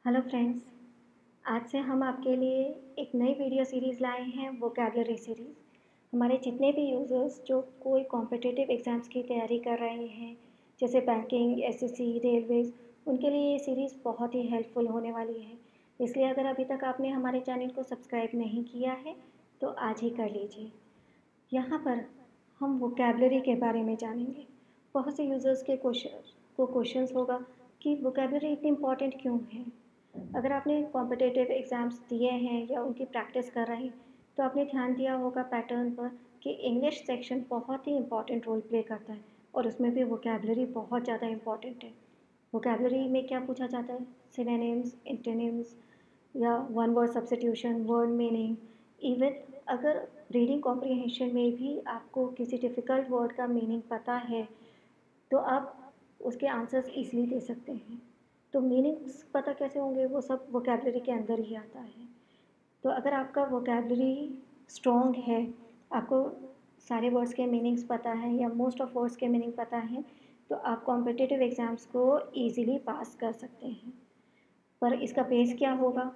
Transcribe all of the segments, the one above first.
Hello friends. आज से हम आपके लिए एक नई वीडियो सीरीज़ लाए हैं, वोकैबलरी सीरीज़। हमारे जितने भी यूज़र्स जो कोई कॉम्पिटिटिव एग्ज़ाम्स की तैयारी कर रहे हैं, जैसे बैंकिंग, एसएससी, रेलवेज़, उनके लिए ये सीरीज़ बहुत ही हेल्पफुल होने वाली है। इसलिए अगर अभी तक आपने हमारे चैनल को सब्सक्राइब नहीं किया है तो आज ही कर लीजिए। यहाँ पर हम वोकैबलरी के बारे में जानेंगे। बहुत से यूज़र्स के क्वेश्चंस होगा कि वोकैबलरी इतनी इम्पॉर्टेंट क्यों है। अगर आपने कॉम्पिटिटिव एग्ज़ाम्स दिए हैं या उनकी प्रैक्टिस कर रहे हैं तो आपने ध्यान दिया होगा पैटर्न पर कि इंग्लिश सेक्शन बहुत ही इम्पॉर्टेंट रोल प्ले करता है और उसमें भी वोकैबलरी बहुत ज़्यादा इम्पॉर्टेंट है। वोकैबलरी में क्या पूछा जाता है? सिनोनिम्स, एंटोनिम्स या one word substitution, word meaning. Even अगर रीडिंग कॉम्प्रिहेंशन में भी आपको किसी डिफ़िकल्ट वर्ड का मीनिंग पता है तो आप उसके आंसर्स ईज़िली दे सकते हैं। तो मीनिंग्स पता कैसे होंगे? वो सब वोकैबलरी के अंदर ही आता है। तो अगर आपका वोकैबलरी स्ट्रॉन्ग है, आपको सारे वर्ड्स के मीनिंग्स पता है या मोस्ट ऑफ वर्ड्स के मीनिंग पता है, तो आप कॉम्पिटिटिव एग्ज़ाम्स को ईज़िली पास कर सकते हैं। पर इसका पेज क्या होगा?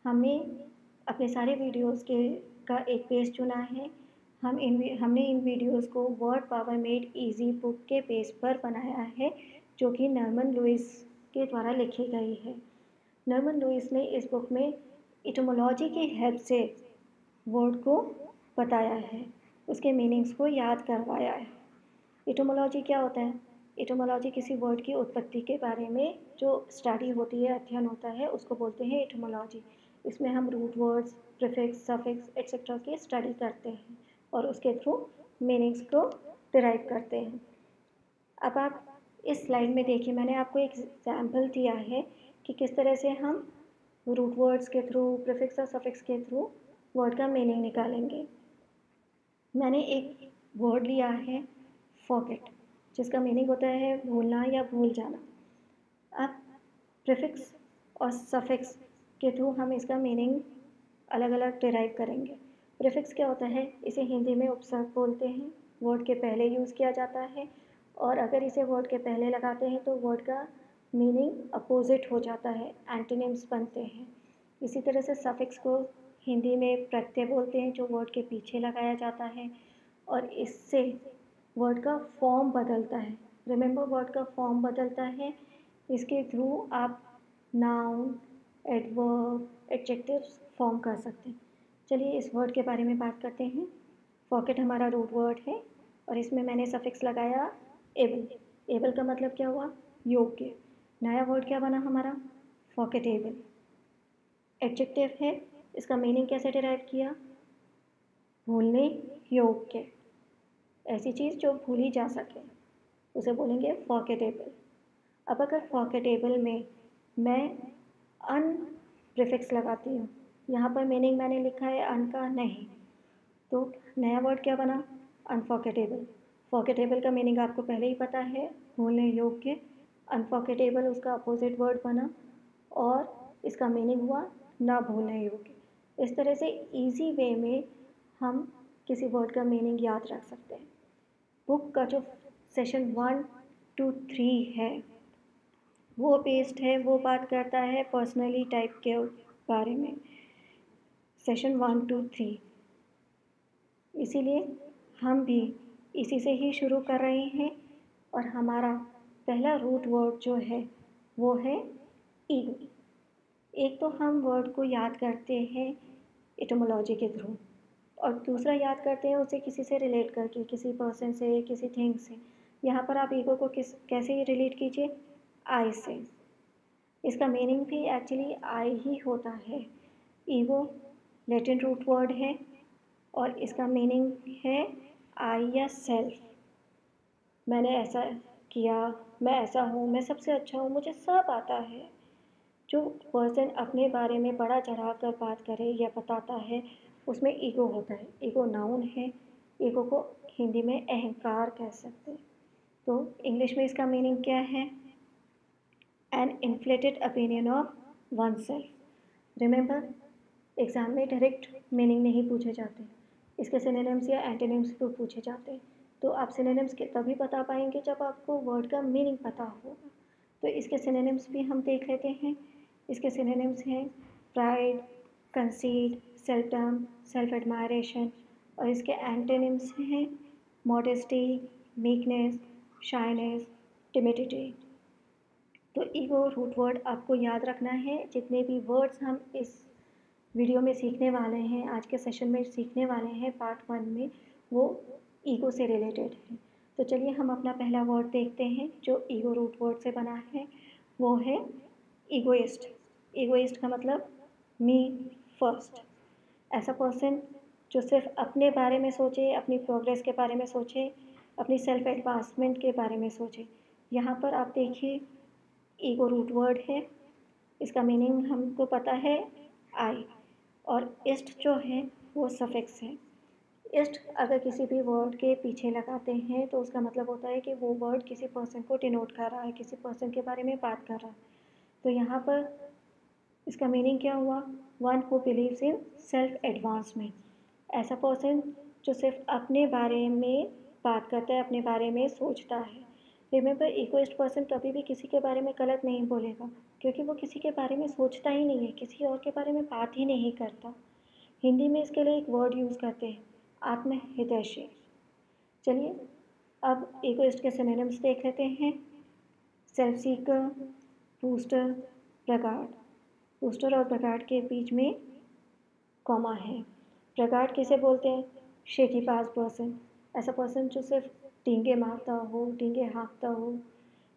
हमने अपने सारे वीडियोज़ के का एक पेज चुना है। हमने इन वीडियोज़ को word power made easy book के पेज पर बनाया है, जो कि नॉर्मन लुइस के द्वारा लिखी गई है। नॉर्मन लुइस ने इस बुक में इटोमोलॉजी की हेल्प से वर्ड को बताया है, उसके मीनिंग्स को याद करवाया है। इटोमोलॉजी क्या होता है? इटोमोलॉजी किसी वर्ड की उत्पत्ति के बारे में जो स्टडी होती है, अध्ययन होता है, उसको बोलते हैं इटोमोलॉजी। इसमें हम root words, prefix, suffix etcetera की स्टडी करते हैं और उसके थ्रू मीनिंग्स को डिराइव करते हैं। अब आप इस स्लाइड में देखिए, मैंने आपको एक एग्जाम्पल दिया है कि किस तरह से हम रूट वर्ड्स के थ्रू, प्रीफिक्स और सफिक्स के थ्रू वर्ड का मीनिंग निकालेंगे। मैंने एक वर्ड लिया है फॉरगेट, जिसका मीनिंग होता है भूलना या भूल जाना। अब प्रीफिक्स और सफिक्स के थ्रू हम इसका मीनिंग अलग अलग डिराइव करेंगे। प्रीफिक्स क्या होता है? इसे हिंदी में उपसर्ग बोलते हैं, वर्ड के पहले यूज़ किया जाता है और अगर इसे वर्ड के पहले लगाते हैं तो वर्ड का मीनिंग अपोजिट हो जाता है, एंटोनिम्स बनते हैं। इसी तरह से सफिक्स को हिंदी में प्रत्यय बोलते हैं, जो वर्ड के पीछे लगाया जाता है और इससे वर्ड का फॉर्म बदलता है। रिमेंबर, वर्ड का फॉर्म बदलता है। इसके थ्रू आप नाउन, एडवर्ब, एडजेक्टिव्स फॉर्म कर सकते हैं। चलिए इस वर्ड के बारे में बात करते हैं। फॉरगेट हमारा रूट वर्ड है और इसमें मैंने सफिक्स लगाया एबल। एबल का मतलब क्या हुआ? योग्य। नया वर्ड क्या बना हमारा? फॉरगेटेबल। एडजेक्टिव है, इसका मीनिंग कैसे डिराइव किया? भूलने योग्य। ऐसी चीज़ जो भूली जा सके उसे बोलेंगे फॉरगेटेबल। अब अगर फॉरगेटेबल में मैं अन प्रीफिक्स लगाती हूँ, यहाँ पर मीनिंग मैंने लिखा है अन का नहीं, तो नया वर्ड क्या बना? अनफॉरगेटेबल। फॉरगेटेबल का मीनिंग आपको पहले ही पता है, भूलने योग्य। अनफॉरगेटेबल उसका अपोजिट वर्ड बना और इसका मीनिंग हुआ ना भूलने योग्य। इस तरह से इजी वे में हम किसी वर्ड का मीनिंग याद रख सकते हैं। बुक का जो सेशन 1, 2, 3 है वो बेस्ड है, वो बात करता है पर्सनली टाइप के बारे में। सेशन 1, 2, 3, इसीलिए हम भी इसी से ही शुरू कर रहे हैं और हमारा पहला रूट वर्ड जो है वो है ईगो। एक तो हम वर्ड को याद करते हैं इटोमोलॉजी के थ्रू और दूसरा याद करते हैं उसे किसी से रिलेट करके, किसी पर्सन से, किसी थिंग से। यहाँ पर आप ईगो को कैसे रिलेट कीजिए? आई से। इसका मीनिंग भी एक्चुअली आई ही होता है। ईगो लैटिन रूट वर्ड है और इसका मीनिंग है आई या सेल्फ। मैंने ऐसा किया, मैं ऐसा हूँ, मैं सबसे अच्छा हूँ, मुझे सब आता है। जो पर्सन अपने बारे में बड़ा चढ़ा कर बात करे या बताता है उसमें ईगो होता है। ईगो नाउन है। ईगो को हिंदी में अहंकार कह सकते हैं। तो इंग्लिश में इसका मीनिंग क्या है? An inflated opinion of oneself. Remember, exam में डायरेक्ट मीनिंग नहीं पूछे जाते, इसके सिनोनिम्स या एंटोनिम्स भी पूछे जाते हैं। तो आप सिनोनिम्स के तभी बता पाएंगे जब आपको वर्ड का मीनिंग पता होगा। तो इसके सिनोनिम्स भी हम देख लेते हैं। इसके सिनोनिम्स हैं प्राइड, कंसीट, सेल्फ डम, सेल्फ एडमायरेशन, और इसके एंटोनिम्स हैं मॉडेस्टी, मीकनेस, शाइनेस, टिमिडिटी। तो ईगो रूट वर्ड आपको याद रखना है। जितने भी वर्ड्स हम इस वीडियो में सीखने वाले हैं, आज के सेशन में सीखने वाले हैं पार्ट 1 में, वो ईगो से रिलेटेड है। तो चलिए हम अपना पहला वर्ड देखते हैं जो ईगो रूट वर्ड से बना है, वो है ईगोइस्ट। ईगोइस्ट का मतलब मी फर्स्ट। ऐसा पर्सन जो सिर्फ अपने बारे में सोचे, अपनी प्रोग्रेस के बारे में सोचे, अपनी सेल्फ एडवांसमेंट के बारे में सोचे। यहाँ पर आप देखिए ईगो रूट वर्ड है, इसका मीनिंग हमको पता है आई, और इस्ट जो है वो सफिक्स है। इस्ट अगर किसी भी वर्ड के पीछे लगाते हैं तो उसका मतलब होता है कि वो वर्ड किसी पर्सन को डिनोट कर रहा है, किसी पर्सन के बारे में बात कर रहा है। तो यहाँ पर इसका मीनिंग क्या हुआ, one who believes in self advancement. ऐसा पर्सन जो सिर्फ अपने बारे में बात करता है, अपने बारे में सोचता है। रिमेंबर, इगोइस्ट पर्सन कभी भी किसी के बारे में गलत नहीं बोलेगा, क्योंकि वो किसी के बारे में सोचता ही नहीं है, किसी और के बारे में बात ही नहीं करता। हिंदी में इसके लिए एक वर्ड यूज़ करते हैं, आत्महितैषी। चलिए अब इगोइस्ट के सिनोनिम्स देख लेते हैं। सेल्फ सीकर, बूस्टर, प्रगाढ़। बूस्टर और प्रगाढ़ के बीच में कॉमा है। प्रगाढ़ किसे बोलते हैं, शेकी पास पर्सन। ऐसा पर्सन जो सिर्फ डींगे मारता हो, डींगे हाँकता हो,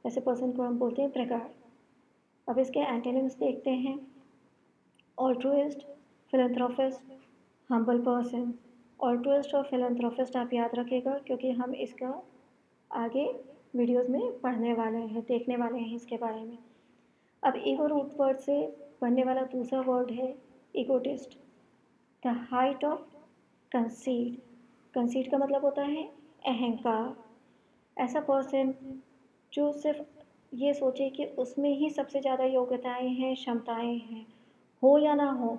ऐसे पर्सन को हम बोलते हैं प्रगाढ़। अब इसके एंटोनिम्स देखते हैं। ऑल्ट्रुइस्ट, फिलैंथ्रोपिस्ट, हम्बल पर्सन। ऑल्ट्रुइस्ट और फिलैंथ्रोपिस्ट आप याद रखिएगा, क्योंकि हम इसका आगे वीडियोस में पढ़ने वाले हैं, देखने वाले हैं इसके बारे में। अब ईगो रूट वर्ड से बनने वाला दूसरा वर्ड है egotist. The height of conceit. Conceit का मतलब होता है अहंकार। ऐसा पर्सन जो सिर्फ ये सोचे कि उसमें ही सबसे ज़्यादा योग्यताएं हैं, क्षमताएं हैं, हो या ना हो,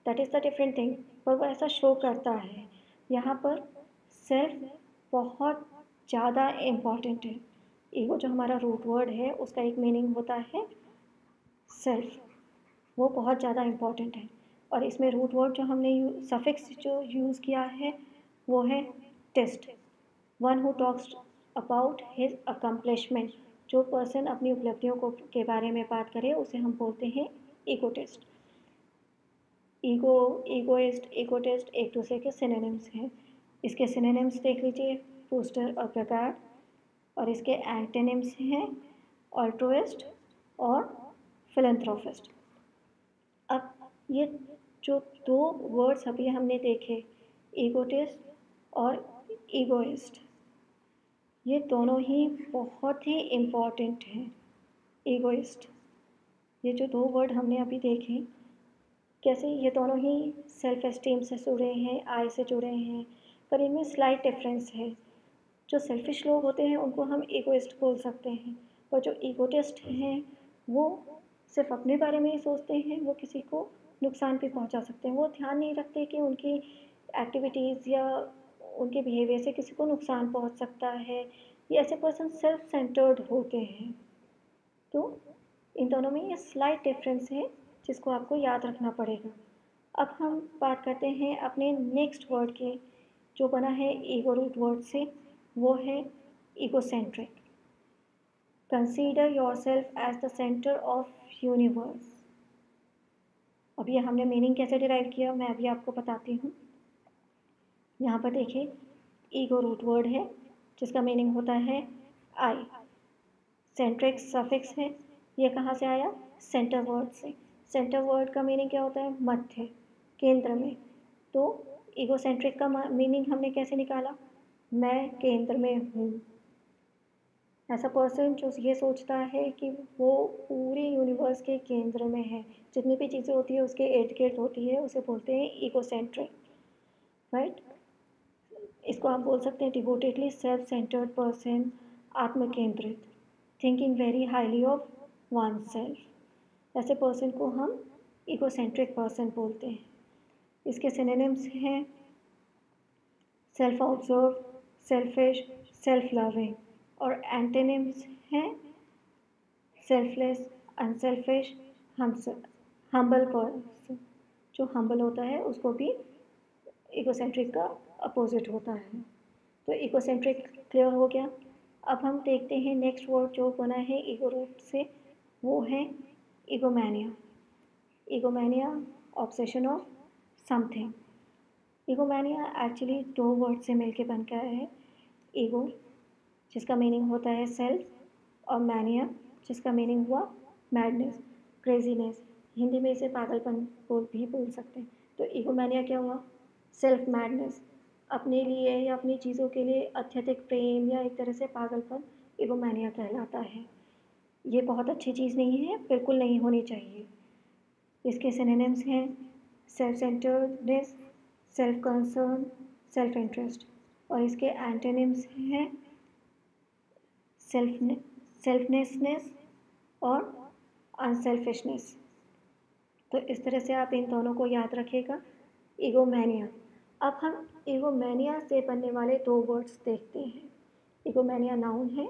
that is the different thing, पर वो ऐसा शो करता है। यहाँ पर सेल्फ बहुत ज़्यादा इम्पॉर्टेंट है। ईगो जो हमारा रूट वर्ड है उसका एक मीनिंग होता है सेल्फ, वो बहुत ज़्यादा इम्पॉर्टेंट है। और इसमें रूट वर्ड जो हमने सफिक्स जो यूज़ किया है वो है टेस्ट। One who talks about his accomplishment. जो पर्सन अपनी उपलब्धियों को के बारे में बात करे उसे हम बोलते हैं ईगोटिस्ट। ईगो, ईगोइस्ट, ईगोटिस्ट एक दूसरे के सिनोनिम्स हैं। इसके सिनोनिम्स देख लीजिए, बूस्टर और प्रगाढ़, और इसके एंटोनिम्स हैं ऑल्ट्रुइस्ट और फिलैंथ्रोपिस्ट। अब ये जो दो वर्ड्स अभी हमने देखे, ईगोटिस्ट और ईगोइस्ट, ये दोनों ही बहुत ही इम्पॉर्टेंट हैं। ईगोइस्ट, ये जो दो वर्ड हमने अभी देखे, कैसे ये दोनों ही सेल्फ एस्टीम से जुड़े हैं, आई से जुड़े हैं, पर इनमें स्लाइट डिफरेंस है। जो सेल्फिश लोग होते हैं उनको हम ईगोइस्ट बोल सकते हैं, और जो ईगोटिस्ट हैं वो सिर्फ अपने बारे में ही सोचते हैं, वो किसी को नुकसान भी पहुंचा सकते हैं। वो ध्यान नहीं रखते कि उनकी एक्टिविटीज़ या उनके बिहेवियर से किसी को नुकसान पहुंच सकता है। ये ऐसे पर्सन सेल्फ सेंटर्ड होते हैं। तो इन दोनों में ये स्लाइट डिफरेंस है जिसको आपको याद रखना पड़ेगा। अब हम बात करते हैं अपने नेक्स्ट वर्ड की, जो बना है ईगो रूट वर्ड से, वो है egocentric. Consider yourself as the centre of universe. अब ये हमने मीनिंग कैसे डिराइव किया मैं अभी आपको बताती हूँ। यहाँ पर देखिए, ईगो रूट वर्ड है जिसका मीनिंग होता है आई। सेंट्रिक सफिक्स है, ये कहाँ से आया, सेंटर वर्ड से। सेंटर वर्ड का मीनिंग क्या होता है, मध्य, केंद्र में। तो ईगोसेंट्रिक का मीनिंग हमने कैसे निकाला, मैं केंद्र में हूँ। ऐसा पर्सन जो ये सोचता है कि वो पूरे यूनिवर्स के केंद्र में है, जितनी भी चीज़ें होती है उसके इर्द गिर्द होती है, उसे बोलते हैं ईगोसेंट्रिक, राइट। इसको आप बोल सकते हैं डिवोटेडली सेल्फ सेंटर्ड पर्सन, आत्मकेंद्रित, thinking very highly of oneself. ऐसे पर्सन को हम ईगोसेंट्रिक पर्सन बोलते हैं। इसके सिनोनिम्स हैं self observe, selfish, self loving, और एंटोनिम्स हैं सेल्फलेस, अनसेल्फिश, हमसेल्फ। हम्बल पर्सन, जो हम्बल होता है उसको भी इगोसेंट्रिक का अपोजिट होता है। तो इगोसेंट्रिक क्लियर हो गया। अब हम देखते हैं नेक्स्ट वर्ड जो बना है ईगो रूट से, वो है ईगोमैनिया। ईगोमैनिया ऑब्सेशन ऑफ समथिंग। ईगोमैनिया एक्चुअली दो वर्ड से मिलके बन गया है। ईगो जिसका मीनिंग होता है सेल्फ, और मैनिया जिसका मीनिंग हुआ मैडनेस, क्रेजीनेस। हिंदी में इसे पागलपन भी बोल सकते हैं। तो ईगोमैनिया क्या हुआ? सेल्फ मैडनेस, अपने लिए या अपनी चीज़ों के लिए अत्यधिक प्रेम या एक तरह से पागलपन ईगोमैनिया कहलाता है। ये बहुत अच्छी चीज़ नहीं है, बिल्कुल नहीं होनी चाहिए। इसके सिनोनिम्स हैं self centredness, self concern, self interest, और इसके एंटोनिम्स हैं सेल्फनेसनेस और अनसेल्फिशनेस। तो इस तरह से आप इन दोनों को याद रखिएगा। ईगोमैनिया। अब हम ईगोमैनिया से बनने वाले दो वर्ड्स देखते हैं। ईगोमैनिया नाउन है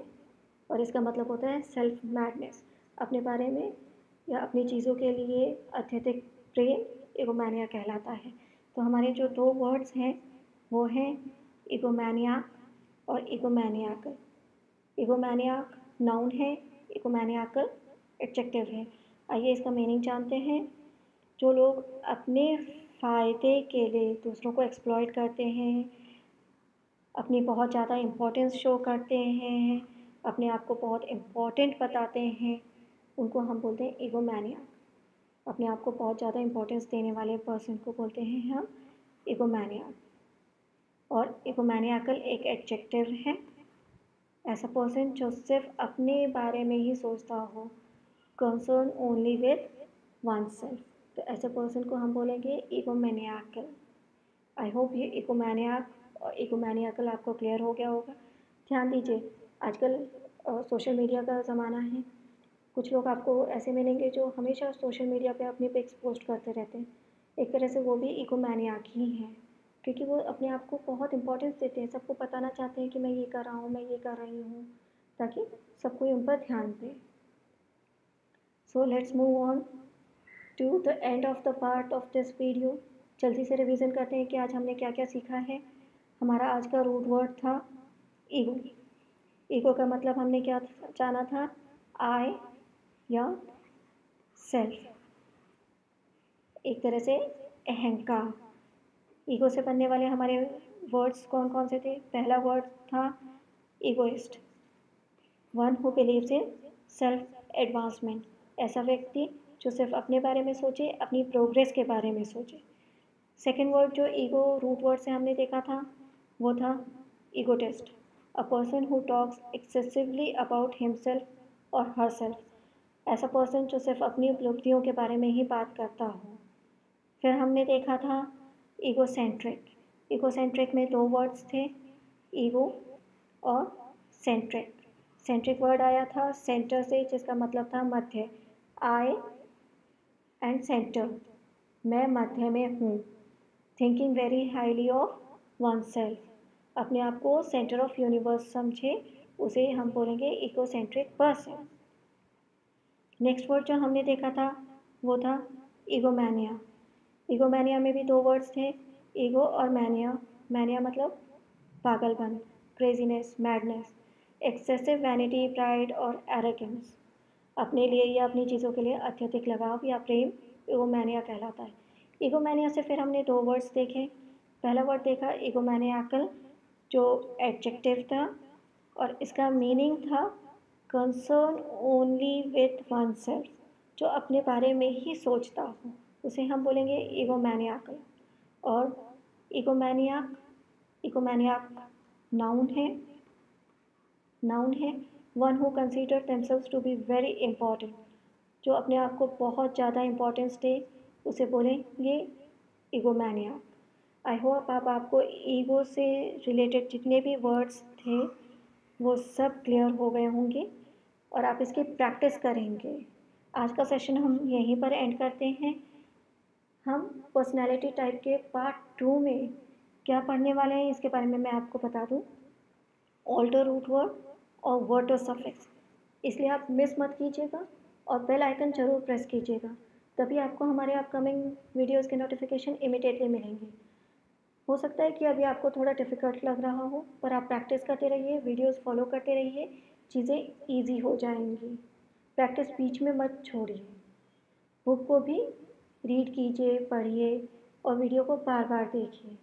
और इसका मतलब होता है सेल्फ मैडनेस, अपने बारे में या अपनी चीज़ों के लिए अत्यधिक प्रेम ईगोमैनिया कहलाता है। तो हमारे जो दो वर्ड्स हैं वो हैं ईगोमैनिया और ईगोमैनियाकल। ईगोमैनियाक नाउन है, ईगोमैनियाकल एडजेक्टिव है। आइए इसका मीनिंग जानते हैं। जो लोग अपने फ़ायदे के लिए दूसरों को एक्सप्लॉइट करते हैं, अपनी बहुत ज़्यादा इम्पोर्टेंस शो करते हैं, अपने आप को बहुत इम्पोर्टेंट बताते हैं, उनको हम बोलते हैं ईगोमैनिया। अपने आप को बहुत ज़्यादा इम्पोर्टेंस देने वाले पर्सन को बोलते हैं हम ईगोमैनिया। और ईगोमैनियाकल एक एडजेक्टिव है, ऐसा पर्सन जो सिर्फ अपने बारे में ही सोचता हो, concern only with one self. तो ऐसे पर्सन को हम बोलेंगे ईगोमैनियाकल। आई होप ये ईगोमैनियाक और ईगोमैनियाकल आपको क्लियर हो गया होगा। ध्यान दीजिए, आजकल सोशल मीडिया का ज़माना है। कुछ लोग आपको ऐसे मिलेंगे जो हमेशा सोशल मीडिया पे अपनी पिक्स पोस्ट करते रहते हैं। एक तरह से वो भी ईगोमैनियाक ही हैं, क्योंकि वो अपने आप को बहुत इम्पोर्टेंस देते हैं, सबको बताना चाहते हैं कि मैं ये कर रहा हूँ, मैं ये कर रही हूँ, ताकि सब कोई उन पर ध्यान दे। So let's move on to the end of the part of this video. जल्दी से रिवीजन करते हैं कि आज हमने क्या क्या सीखा है। हमारा आज का रूट वर्ड था ईगो। ईगो का मतलब हमने क्या जाना था? आई या सेल्फ, एक तरह से अहंकार। ईगो से बनने वाले हमारे वर्ड्स कौन कौन से थे? पहला वर्ड था egoist, one who believes in self advancement, ऐसा व्यक्ति जो सिर्फ अपने बारे में सोचे, अपनी प्रोग्रेस के बारे में सोचे। सेकेंड वर्ड जो ईगो रूट वर्ड से हमने देखा था वो था egotist, a person who talks excessively about himself और हरसेल्फ, ऐसा पर्सन जो सिर्फ अपनी उपलब्धियों के बारे में ही बात करता हो। फिर हमने देखा था ईगोसेंट्रिक। ईगोसेंट्रिक में दो वर्ड्स थे, ईगो और सेंट्रिक। सेंट्रिक वर्ड आया था सेंटर से, जिसका मतलब था मध्य, आई एंड सेंटर, मैं मध्य में हूँ। Thinking very highly of one self, अपने आप को सेंटर ऑफ यूनिवर्स समझे, उसे हम बोलेंगे ईगोसेंट्रिक पर्सन। नेक्स्ट वर्ड जो हमने देखा था वो था ईगोमैनिया। ईगोमैनिया में भी दो वर्ड्स थे, ईगो और मैनिया। मैनिया मतलब पागलपन, craziness, madness, excessive vanity, pride और एरोगेंस, अपने लिए या अपनी चीज़ों के लिए अत्यधिक लगाव या प्रेम ईगोमैनिया कहलाता है। ईगोमैनिया से फिर हमने दो वर्ड्स देखे। पहला वर्ड देखा ईगोमैनियाकल, जो एडजेक्टिव था और इसका मीनिंग था concern only with one self, जो अपने बारे में ही सोचता हो, उसे हम बोलेंगे ईगोमैनियाकल। और ईगोमैनियाक, ईगोमैनियाक नाउन है, नाउन है one who consider themselves to be very important, जो अपने आप को बहुत ज़्यादा इंपॉर्टेंस दे, उसे बोलेंगे ईगोमैनियाक। आई होप आपको ईगो से रिलेटेड जितने भी वर्ड्स थे वो सब क्लियर हो गए होंगे और आप इसकी प्रैक्टिस करेंगे। आज का सेशन हम यहीं पर एंड करते हैं। हम पर्सनालिटी टाइप के पार्ट 2 में क्या पढ़ने वाले हैं इसके बारे में मैं आपको बता दूं। ऑल्टर रूट वर्ड और वर्ड और सफिक्स, इसलिए आप मिस मत कीजिएगा और बेल आइकन ज़रूर प्रेस कीजिएगा तभी आपको हमारे अपकमिंग वीडियोज़ के नोटिफिकेशन इमीडिएटली मिलेंगे। हो सकता है कि अभी आपको थोड़ा डिफ़िकल्ट लग रहा हो, पर आप प्रैक्टिस करते रहिए, वीडियोज़ फॉलो करते रहिए, चीज़ें ईज़ी हो जाएँगी। प्रैक्टिस बीच में मत छोड़िए। बुक को भी रीड कीजिए, पढ़िए और वीडियो को बार-बार देखिए।